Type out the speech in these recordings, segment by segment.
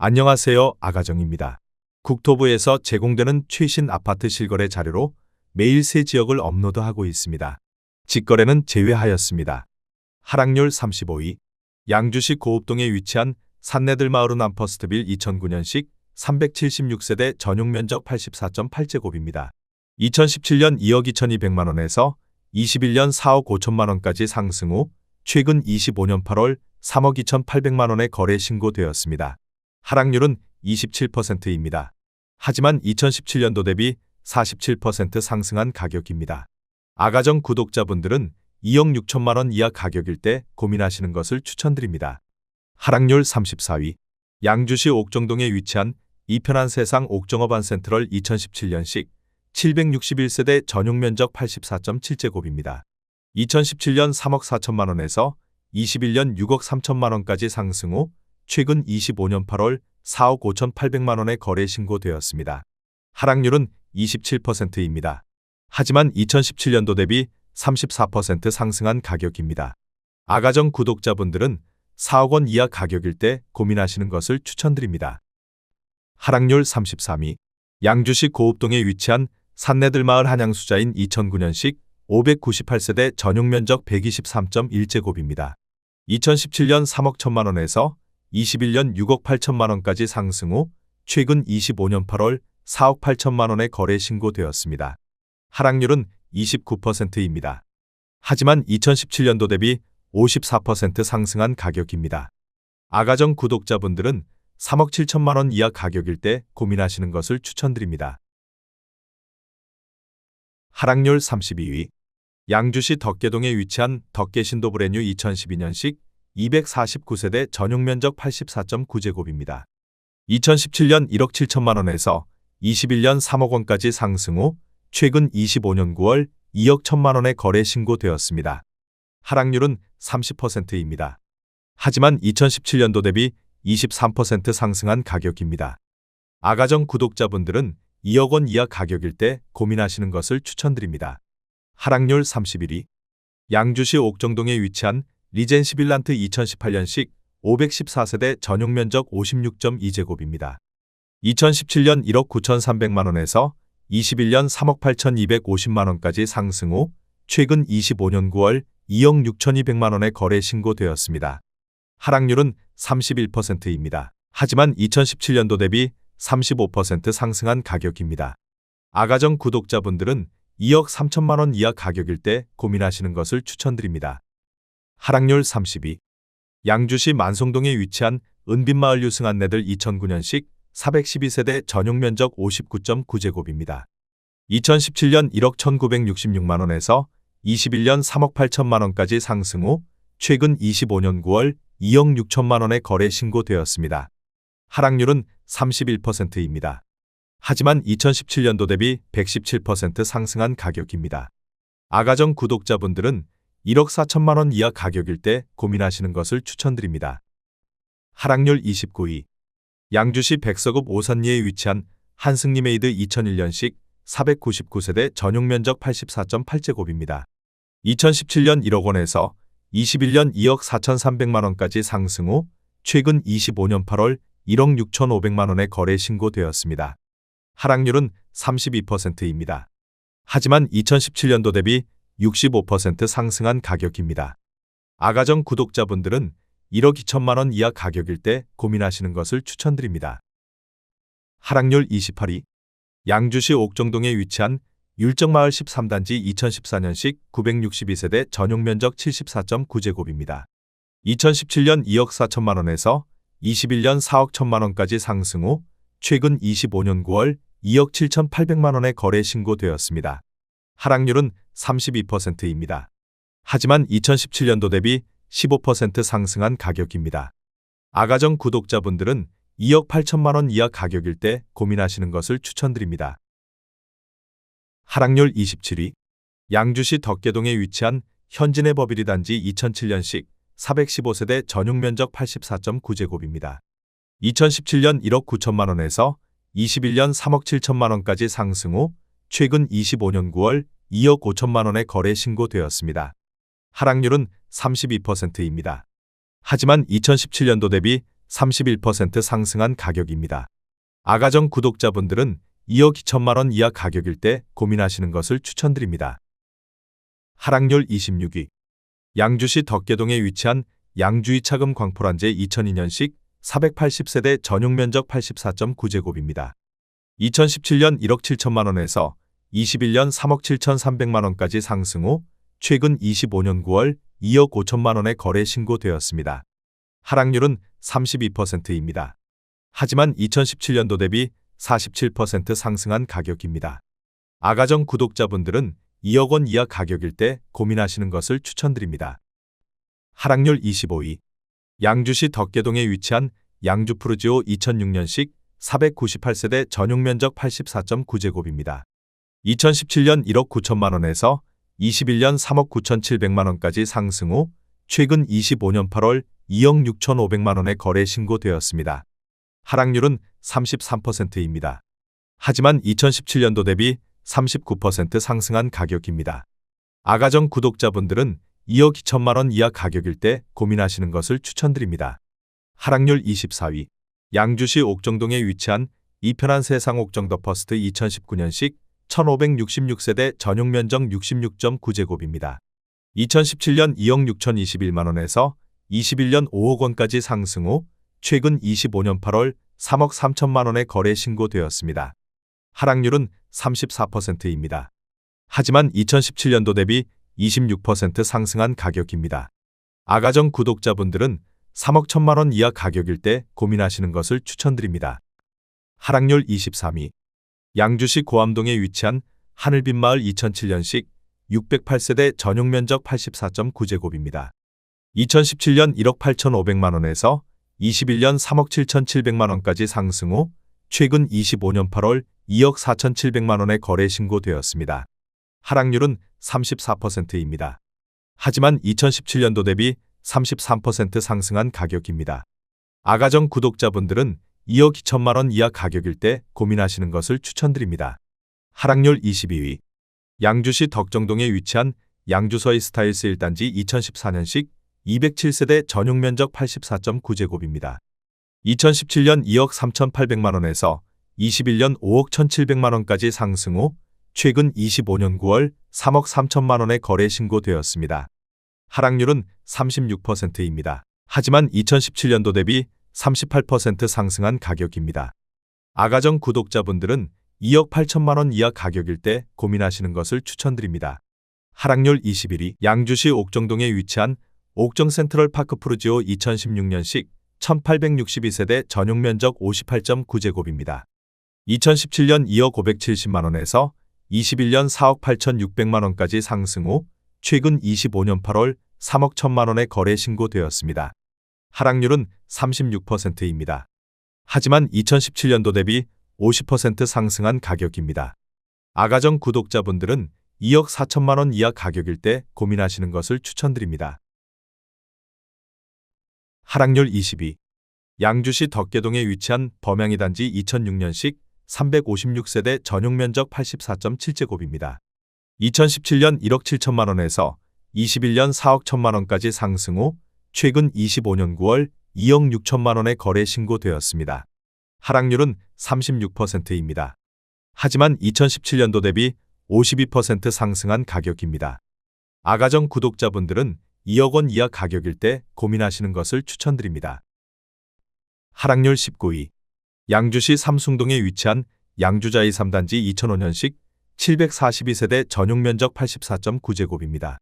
안녕하세요, 아가정입니다. 국토부에서 제공되는 최신 아파트 실거래 자료로 매일 새 지역을 업로드하고 있습니다. 직거래는 제외하였습니다. 하락률 35위. 양주시 고읍동에 위치한 산내들마을은 암퍼스트빌 2009년식 376세대 전용 면적 84.8제곱입니다. 2017년 2억 2,200만 원에서 21년 4억 5천만 원까지 상승 후 최근 25년 8월 3억 2,800만 원에 거래 신고되었습니다. 하락률은 27%입니다. 하지만 2017년도 대비 47% 상승한 가격입니다. 아가정 구독자분들은 2억 6천만 원 이하 가격일 때 고민하시는 것을 추천드립니다. 하락률 34위. 양주시 옥정동에 위치한 이편한 세상 옥정업 안센트럴 2017년식 761세대 전용 면적 84.7제곱입니다. 2017년 3억 4천만 원에서 21년 6억 3천만 원까지 상승 후 최근 25년 8월 4억 5,800만 원에 거래 신고되었습니다. 하락률은 27%입니다. 하지만 2017년도 대비 34% 상승한 가격입니다. 아가정 구독자분들은 4억 원 이하 가격일 때 고민하시는 것을 추천드립니다. 하락률 33위. 양주시 고읍동에 위치한 산내들마을 한양수자인 2009년식 598세대 전용 면적 123.1제곱입니다. 2017년 3억 1천만 원에서 21년 6억 8천만 원까지 상승 후 최근 25년 8월 4억 8천만 원에 거래 신고되었습니다. 하락률은 29%입니다. 하지만 2017년도 대비 54% 상승한 가격입니다. 아가정 구독자분들은 3억 7천만 원 이하 가격일 때 고민하시는 것을 추천드립니다. 하락률 32위. 양주시 덕계동에 위치한 덕계신도브레뉴 2012년식 249세대 전용 면적 84.9제곱입니다. 2017년 1억 7천만 원에서 21년 3억 원까지 상승 후 최근 25년 9월 2억 1천만 원에 거래 신고되었습니다. 하락률은 30%입니다. 하지만 2017년도 대비 23% 상승한 가격입니다. 아가정 구독자분들은 2억 원 이하 가격일 때 고민하시는 것을 추천드립니다. 하락률 31위. 양주시 옥정동에 위치한 리젠시 빌란트 2018년식 514세대 전용 면적 56.2제곱입니다. 2017년 1억 9,300만 원에서 21년 3억 8,250만 원까지 상승 후 최근 25년 9월 2억 6,200만 원에 거래 신고되었습니다. 하락률은 31%입니다. 하지만 2017년도 대비 35% 상승한 가격입니다. 아가정 구독자분들은 2억 3천만 원 이하 가격일 때 고민하시는 것을 추천드립니다. 하락률 32. 양주시 만송동에 위치한 은빛마을 유승안내들 2009년식 412세대 전용 면적 59.9제곱입니다. 2017년 1억 1,966만 원에서 21년 3억 8천만 원까지 상승 후 최근 25년 9월 2억 6천만 원에 거래 신고되었습니다. 하락률은 31%입니다. 하지만 2017년도 대비 117% 상승한 가격입니다. 아가정 구독자분들은 1억 4천만 원 이하 가격일 때 고민하시는 것을 추천드립니다. 하락률 29위. 양주시 백서읍 오산리에 위치한 한승리메이드 2001년식 499세대 전용 면적 84.8제곱입니다. 2017년 1억 원에서 21년 2억 4,300만 원까지 상승 후 최근 25년 8월 1억 6,500만 원에 거래 신고되었습니다. 하락률은 32%입니다. 하지만 2017년도 대비 65% 상승한 가격입니다. 아가정 구독자분들은 1억 2천만 원 이하 가격일 때 고민하시는 것을 추천드립니다. 하락률 28위. 양주시 옥정동에 위치한 율정마을 13단지 2014년식 962세대 전용 면적 74.9제곱입니다. 2017년 2억 4천만 원에서 21년 4억 1천만 원까지 상승 후 최근 25년 9월 2억 7,800만 원에 거래 신고되었습니다. 하락률은 32%입니다. 하지만 2017년도 대비 15% 상승한 가격입니다. 아가정 구독자분들은 2억 8천만 원 이하 가격일 때 고민하시는 것을 추천드립니다. 하락률 27위. 양주시 덕계동에 위치한 현진의 버비리 단지 2007년식 415세대 전용 면적 84.9제곱입니다. 2017년 1억 9천만 원에서 21년 3억 7천만 원까지 상승 후 최근 25년 9월 2억 5천만 원에 거래 신고되었습니다. 하락률은 32%입니다. 하지만 2017년도 대비 31% 상승한 가격입니다. 아가정 구독자분들은 2억 2천만 원 이하 가격일 때 고민하시는 것을 추천드립니다. 하락률 26위. 양주시 덕계동에 위치한 양주이차금 광포란제 2002년식 480세대 전용 면적 84.9제곱입니다. 2017년 1억 7천만 원에서 21년 3억 7천3백만 원까지 상승 후 최근 25년 9월 2억 5천만 원에 거래 신고되었습니다. 하락률은 32%입니다. 하지만 2017년도 대비 47% 상승한 가격입니다. 아가정 구독자분들은 2억 원 이하 가격일 때 고민하시는 것을 추천드립니다. 하락률 25위. 양주시 덕계동에 위치한 양주푸르지오 2006년식 498세대 전용 면적 84.9제곱입니다. 2017년 1억 9천만 원에서 21년 3억 9천7백만 원까지 상승 후 최근 25년 8월 2억 6천5백만 원에 거래 신고되었습니다. 하락률은 33%입니다. 하지만 2017년도 대비 39% 상승한 가격입니다. 아가정 구독자분들은 2억 2천만 원 이하 가격일 때 고민하시는 것을 추천드립니다. 하락률 24위. 양주시 옥정동에 위치한 이편한 세상 옥정 더 퍼스트 2019년식 1566세대 전용 면적 66.9제곱입니다. 2017년 2억 6천21만 원에서 21년 5억 원까지 상승 후 최근 25년 8월 3억 3천만 원에 거래 신고되었습니다. 하락률은 34%입니다. 하지만 2017년도 대비 26% 상승한 가격입니다. 아가정 구독자분들은 3억 1천만 원 이하 가격일 때 고민하시는 것을 추천드립니다. 하락률 23위. 양주시 고암동에 위치한 하늘빛마을 2007년식 608세대 전용 면적 84.9제곱입니다. 2017년 1억 8천5백만 원에서 21년 3억 7천7백만 원까지 상승 후 최근 25년 8월 2억 4천7백만 원에 거래 신고되었습니다. 하락률은 34%입니다. 하지만 2017년도 대비 33% 상승한 가격입니다. 아가정 구독자분들은 2억 2천만 원 이하 가격일 때 고민하시는 것을 추천드립니다. 하락률 22위. 양주시 덕정동에 위치한 양주서이 스타일스 1단지 2014년식 207세대 전용 면적 84.9제곱입니다. 2017년 2억 3천8백만 원에서 21년 5억 1,700만 원까지 상승 후 최근 25년 9월 3억 3천만 원에 거래 신고되었습니다. 하락률은 36%입니다. 하지만 2017년도 대비 38% 상승한 가격입니다. 아가정 구독자분들은 2억 8천만 원 이하 가격일 때 고민하시는 것을 추천드립니다. 하락률 21위. 양주시 옥정동에 위치한 옥정 센트럴 파크 푸르지오 2016년식 1862세대 전용 면적 58.9제곱입니다. 2017년 2억 570만 원에서 21년 4억 8천6백만 원까지 상승 후 최근 25년 8월 3억 1천만 원에 거래 신고되었습니다. 하락률은 36%입니다. 하지만 2017년도 대비 50% 상승한 가격입니다. 아가정 구독자분들은 2억 4천만 원 이하 가격일 때 고민하시는 것을 추천드립니다. 하락률 22. 양주시 덕계동에 위치한 범양이 단지 2006년식 356세대 전용 면적 84.7제곱입니다. 2017년 1억 7천만 원에서 21년 4억 1천만 원까지 상승 후 최근 25년 9월 2억 6천만 원에 거래 신고되었습니다. 하락률은 36%입니다. 하지만 2017년도 대비 52% 상승한 가격입니다. 아가정 구독자분들은 2억 원 이하 가격일 때 고민하시는 것을 추천드립니다. 하락률 19위. 양주시 삼숭동에 위치한 양주자이 3단지 2005년식 742세대 전용 면적 84.9제곱입니다.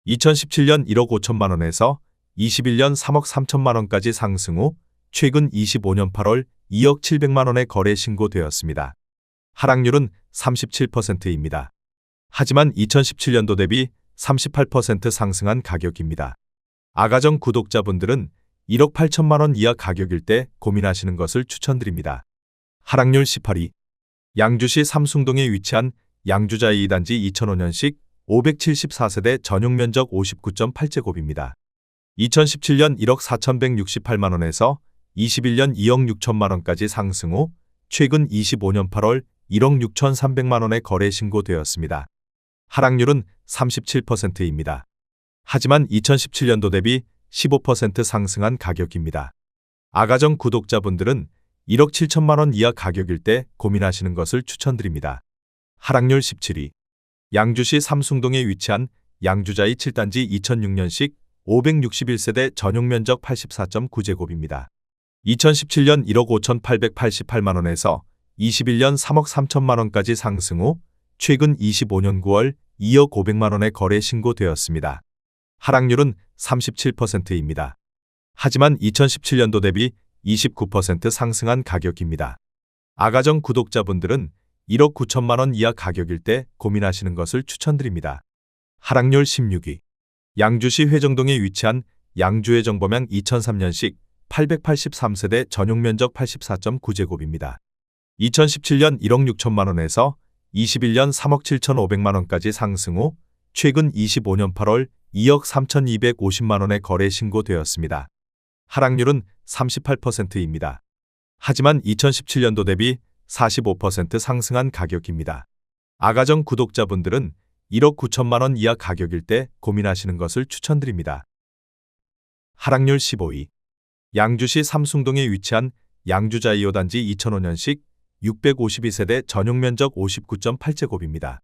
2017년 1억 5천만 원에서 21년 3억 3천만 원까지 상승 후 최근 25년 8월 2억 7백만 원에 거래 신고되었습니다. 하락률은 37%입니다. 하지만 2017년도 대비 38% 상승한 가격입니다. 아가정 구독자분들은 1억 8천만 원 이하 가격일 때 고민하시는 것을 추천드립니다. 하락률 18위. 양주시 삼숭동에 위치한 양주자이 2단지 2005년식 574세대 전용 면적 59.8제곱입니다. 2017년 1억 4,168만 원에서 21년 2억 6천만 원까지 상승 후 최근 25년 8월 1억 6천3백만 원에 거래 신고되었습니다. 하락률은 37%입니다. 하지만 2017년도 대비 15% 상승한 가격입니다. 아가정 구독자분들은 1억 7천만 원 이하 가격일 때 고민하시는 것을 추천드립니다. 하락률 17위. 양주시 삼숭동에 위치한 양주자이 7단지 2006년식 561세대 전용면적 84.9제곱입니다. 2017년 1억 5,888만 원에서 21년 3억 3천만 원까지 상승 후 최근 25년 9월 2억 500만 원에 거래 신고되었습니다. 하락률은 37%입니다. 하지만 2017년도 대비 29% 상승한 가격입니다. 아가정 구독자분들은 1억 9천만 원 이하 가격일 때 고민하시는 것을 추천드립니다. 하락률 16위. 양주시 회정동에 위치한 양주회정범양 2003년식 883세대 전용면적 84.9제곱입니다. 2017년 1억 6천만 원에서 21년 3억 7천5백만 원까지 상승 후 최근 25년 8월 2억 3,250만 원에 거래 신고되었습니다. 하락률은 38%입니다. 하지만 2017년도 대비 45% 상승한 가격입니다. 아가정 구독자분들은 1억 9천만 원 이하 가격일 때 고민하시는 것을 추천드립니다. 하락률 15위. 양주시 삼숭동에 위치한 양주자이 5단지 2005년식 652세대 전용면적 59.8제곱입니다.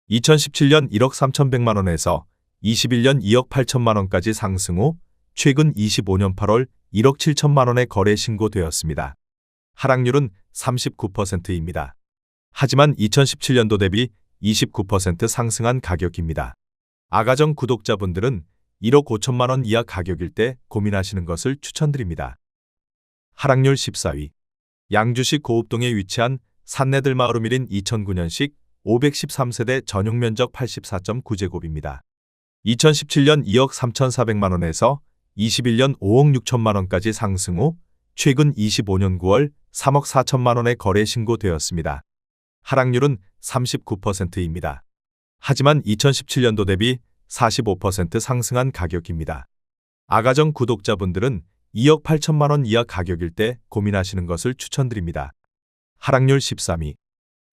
2017년 1억 3,100만 원에서 21년 2억 8천만 원까지 상승 후 최근 25년 8월 1억 7천만 원에 거래 신고되었습니다. 하락률은 39%입니다. 하지만 2017년도 대비 29% 상승한 가격입니다. 아가정 구독자분들은 1억 5천만 원 이하 가격일 때 고민하시는 것을 추천드립니다. 하락률 14위. 양주시 고읍동에 위치한 산내들마을우밀인 2009년식 513세대 전용면적 84.9제곱입니다. 2017년 2억 3,400만 원에서 21년 5억 6천만 원까지 상승 후 최근 25년 9월 3억 4천만 원에 거래 신고되었습니다. 하락률은 39%입니다. 하지만 2017년도 대비 45% 상승한 가격입니다. 아가정 구독자분들은 2억 8천만 원 이하 가격일 때 고민하시는 것을 추천드립니다. 하락률 13위.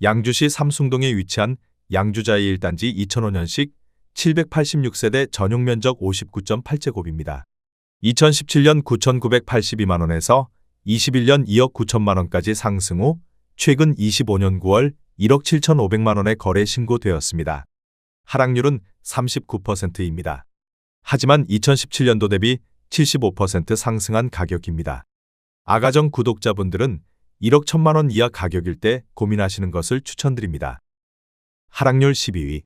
양주시 삼숭동에 위치한 양주자이 1단지 2005년식 786세대 전용면적 59.8제곱입니다. 2017년 9,982만 원에서 21년 2억 9천만 원까지 상승 후 최근 25년 9월 1억 7천5백만 원에 거래 신고되었습니다. 하락률은 39%입니다. 하지만 2017년도 대비 75% 상승한 가격입니다. 아가정 구독자분들은 1억 1천만 원 이하 가격일 때 고민하시는 것을 추천드립니다. 하락률 12위.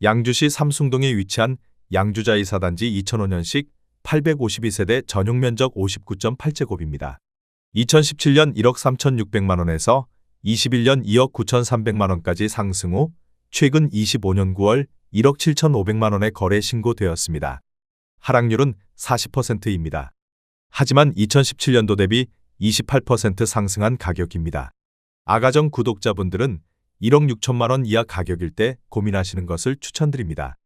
양주시 삼숭동에 위치한 양주자이 4단지 2005년식 852세대 전용면적 59.8제곱입니다. 2017년 1억 3,600만 원에서 21년 2억 9,300만 원까지 상승 후 최근 25년 9월 1억 7천5백만 원에 거래 신고되었습니다. 하락률은 40%입니다. 하지만 2017년도 대비 28% 상승한 가격입니다. 아가정 구독자분들은 1억 6천만 원 이하 가격일 때 고민하시는 것을 추천드립니다.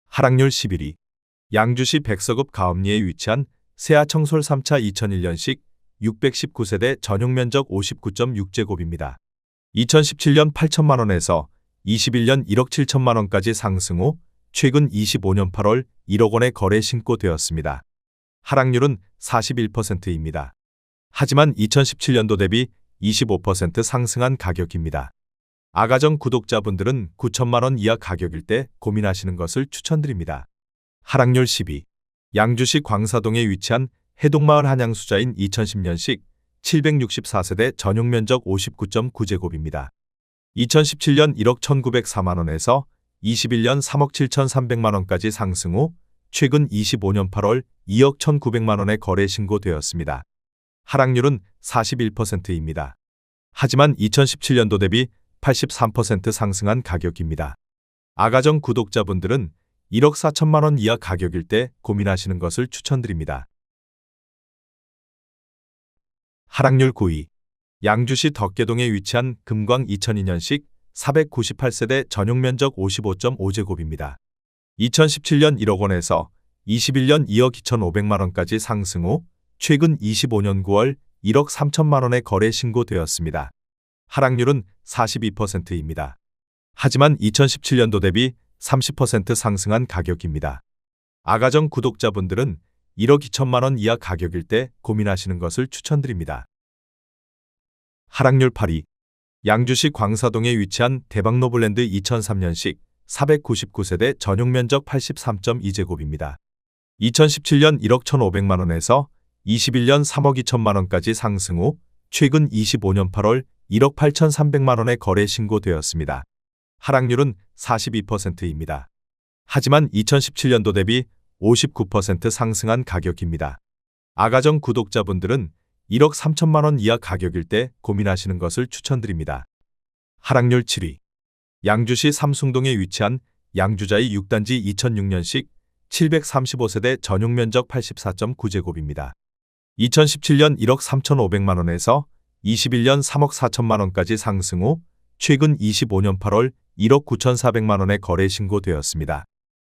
하락률 11위. 양주시 백서급 가업리에 위치한 세아청솔 3차 2001년식 619세대 전용면적 59.6제곱입니다. 2017년 8천만 원에서 21년 1억 7천만 원까지 상승 후 최근 25년 8월 1억 원에 거래 신고되었습니다. 하락률은 41%입니다. 하지만 2017년도 대비 25% 상승한 가격입니다. 아가정 구독자분들은 9천만 원 이하 가격일 때 고민하시는 것을 추천드립니다. 하락률 10위. 양주시 광사동에 위치한 해동마을 한양수자인 2010년식 764세대 전용면적 59.9제곱입니다. 2017년 1억 1,904만 원에서 21년 3억 7천3백만 원까지 상승 후 최근 25년 8월 2억 1,900만 원에 거래 신고되었습니다. 하락률은 41%입니다. 하지만 2017년도 대비 83% 상승한 가격입니다. 아가정 구독자분들은 1억 4천만 원 이하 가격일 때 고민하시는 것을 추천드립니다. 하락률 9위. 양주시 덕계동에 위치한 금광 2002년식 498세대 전용면적 55.5제곱입니다. 2017년 1억 원에서 21년 2억 2천5백만 원까지 상승 후 최근 25년 9월 1억 3천만 원에 거래 신고되었습니다. 하락률은 42%입니다. 하지만 2017년도 대비 30% 상승한 가격입니다. 아가정 구독자분들은 1억 2천만 원 이하 가격일 때 고민하시는 것을 추천드립니다. 하락률 8위. 양주시 광사동에 위치한 대박노블랜드 2003년식 499세대 전용 면적 83.2제곱입니다. 2017년 1억 1,500만 원에서 21년 3억 2천만 원까지 상승 후 최근 25년 8월 1억 8,300만 원에 거래 신고되었습니다. 하락률은 42%입니다. 하지만 2017년도 대비 59% 상승한 가격입니다. 아가정 구독자분들은 1억 3천만 원 이하 가격일 때 고민하시는 것을 추천드립니다. 하락률 7위. 양주시 삼숭동에 위치한 양주자이 6단지 2006년식 735세대 전용 면적 84.9제곱입니다. 2017년 1억 3,500만 원에서 21년 3억 4천만 원까지 상승 후 최근 25년 8월 1억 9,400만 원에 거래 신고되었습니다.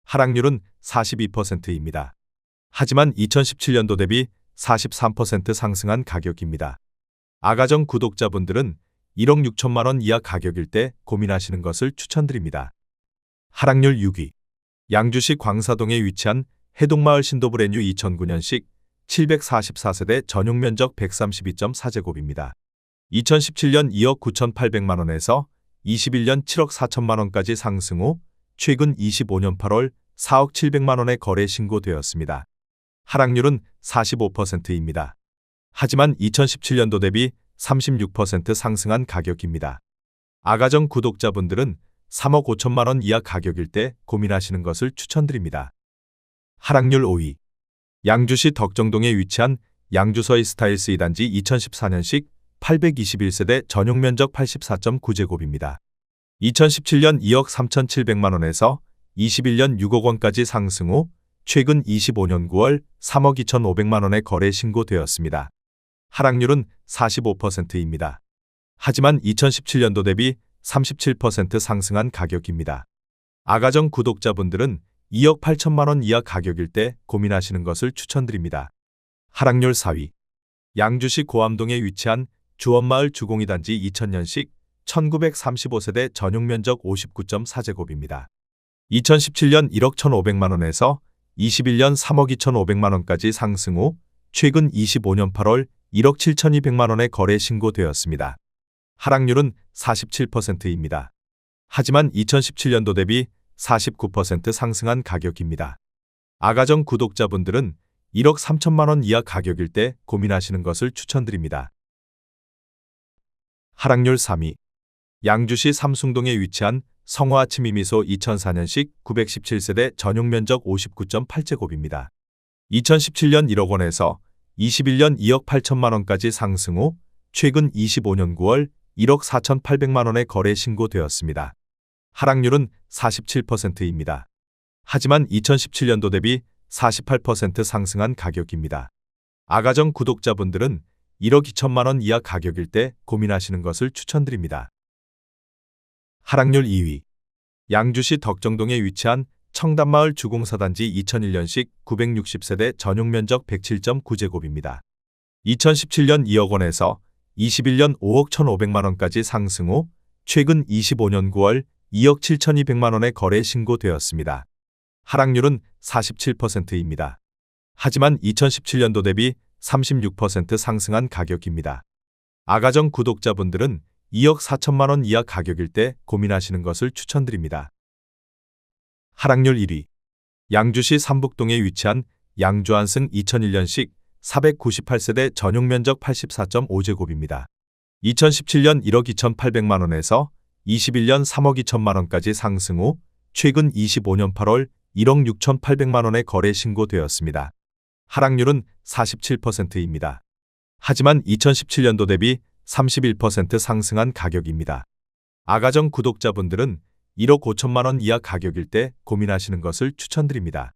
하락률은 42%입니다. 하지만 2017년도 대비 43% 상승한 가격입니다. 아가정 구독자분들은 1억 6천만 원 이하 가격일 때 고민하시는 것을 추천드립니다. 하락률 6위. 양주시 광사동에 위치한 해동마을 신도브랜뉴 2009년식 744세대 전용 면적 132.4제곱입니다. 2017년 2억 9,800만 원에서 21년 7억 4천만 원까지 상승 후 최근 25년 8월 4억 700만 원에 거래 신고되었습니다. 하락률은 45%입니다. 하지만 2017년도 대비 36% 상승한 가격입니다. 아가정 구독자분들은 3억 5천만 원 이하 가격일 때 고민하시는 것을 추천드립니다. 하락률 5위. 양주시 덕정동에 위치한 양주서이 스타일스 2단지 2014년식 821세대 전용 면적 84.9제곱입니다. 2017년 2억 3,700만 원에서 21년 6억 원까지 상승 후 최근 25년 9월 3억 2,500만 원에 거래 신고되었습니다. 하락률은 45%입니다. 하지만 2017년도 대비 37% 상승한 가격입니다. 아가정 구독자분들은 2억 8천만 원 이하 가격일 때 고민하시는 것을 추천드립니다. 하락률 4위. 양주시 고암동에 위치한 주원마을 주공이단지 2000년식 1935세대 전용 면적 59.4제곱입니다. 2017년 1억 1,500만 원에서 21년 3억 2,500만 원까지 상승 후 최근 25년 8월 1억 7,200만 원에 거래 신고되었습니다. 하락률은 47%입니다. 하지만 2017년도 대비 49% 상승한 가격입니다. 아가정 구독자분들은 1억 3천만 원 이하 가격일 때 고민하시는 것을 추천드립니다. 하락률 3위. 양주시 삼숭동에 위치한 성화 치미미소 2004년식 917세대 전용 면적 59.8제곱입니다. 2017년 1억 원에서 21년 2억 8천만 원까지 상승 후 최근 25년 9월 1억 4,800만 원에 거래 신고되었습니다. 하락률은 47%입니다. 하지만 2017년도 대비 48% 상승한 가격입니다. 아가정 구독자분들은 1억 2천만 원 이하 가격일 때 고민하시는 것을 추천드립니다. 하락률 2위. 양주시 덕정동에 위치한 청담마을 주공사단지 2001년식 960세대 전용 면적 107.9제곱입니다. 2017년 2억 원에서 21년 5억 1,500만 원까지 상승 후 최근 25년 9월 2억 7,200만 원에 거래 신고되었습니다. 하락률은 47%입니다. 하지만 2017년도 대비 36% 상승한 가격입니다. 아가정 구독자분들은 2억 4천만 원 이하 가격일 때 고민하시는 것을 추천드립니다. 하락률 1위. 양주시 삼북동에 위치한 양주안승 2001년식 498세대 전용 면적 84.5제곱입니다. 2017년 1억 2,800만 원에서 21년 3억 2천만 원까지 상승 후 최근 25년 8월 1억 6,800만 원에 거래 신고되었습니다. 하락률은 47%입니다. 하지만 2017년도 대비 31% 상승한 가격입니다. 아가정 구독자분들은 1억 5천만 원 이하 가격일 때 고민하시는 것을 추천드립니다.